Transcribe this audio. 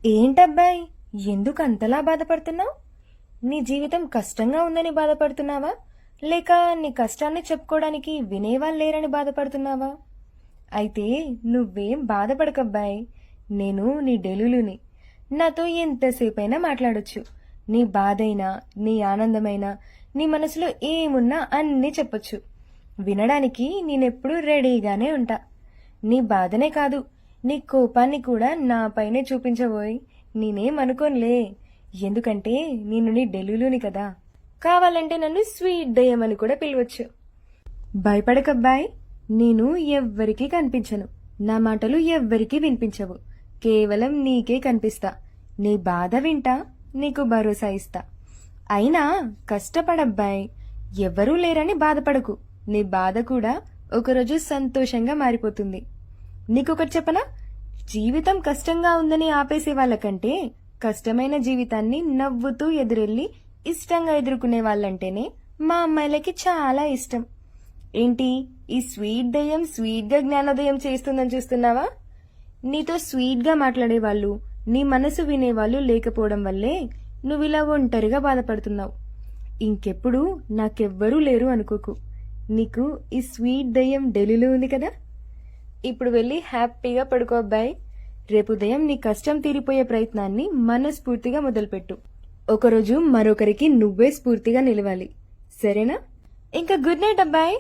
ఏంటబ్బాయి, ఎందుకు అంతలా బాధపడుతున్నావు? నీ జీవితం కష్టంగా ఉందని బాధపడుతున్నావా, లేక నీ కష్టాన్ని చెప్పుకోవడానికి వినేవాళ్ళు లేరని బాధపడుతున్నావా? అయితే నువ్వేం బాధపడకబ్బాయి, నేను నీ డెలులుని. నాతో ఎంతసేపైనా మాట్లాడొచ్చు. నీ బాధైనా, నీ ఆనందమైనా, నీ మనసులో ఏమున్నా అన్నీ చెప్పొచ్చు. వినడానికి నేనెప్పుడూ రెడీగానే ఉంటా. నీ బాధనే కాదు, నీ కోపాన్ని కూడా నాపైనే చూపించబోయి నేనేమనుకోనులే. ఎందుకంటే నేను నీ డెలులుని కదా. కావాలంటే నన్ను స్వీట్ దయ్యం అని కూడా పిలవచ్చు. భయపడకబ్బాయ్, నేను ఎవ్వరికీ కనిపించను. నా మాటలు ఎవ్వరికీ వినిపించవు. కేవలం నీకే కనిపిస్తా. నీ బాధ వింటా, నీకు భరోసా ఇస్తా. అయినా కష్టపడబ్బాయ్, ఎవ్వరూ లేరని బాధపడకు. నీ బాధ కూడా ఒకరోజు సంతోషంగా మారిపోతుంది. నీకొకటి చెప్పనా? జీవితం కష్టంగా ఉందని ఆపేసే వాళ్ళకంటే కష్టమైన జీవితాన్ని నవ్వుతూ ఎదురెళ్ళి ఇష్టంగా ఎదుర్కొనే వాళ్ళంటేనే మా అమ్మాయిలకి చాలా ఇష్టం. ఏంటి, ఈ స్వీట్ దయ్యం స్వీట్గా జ్ఞానోదయం చేస్తుందని చూస్తున్నావా? నీతో స్వీట్గా మాట్లాడేవాళ్ళు, నీ మనసు వినేవాళ్ళు లేకపోవడం వల్లే నువ్విలా ఒంటరిగా బాధపడుతున్నావు. ఇంకెప్పుడు నాకెవ్వరూ లేరు అనుకోకు. నీకు ఈ స్వీట్ దయ్యం ఢిల్లీలో ఉంది కదా. ఇప్పుడు వెళ్ళి హ్యాపీగా పడుకో అబ్బాయి. రేపు ఉదయం నీ కష్టం తీరిపోయే ప్రయత్నాన్ని మనస్ఫూర్తిగా మొదలుపెట్టు. ఒకరోజు మరొకరికి నువ్వే స్ఫూర్తిగా నిలవాలి, సరేనా? ఇంకా గుడ్ నైట్ అబ్బాయి.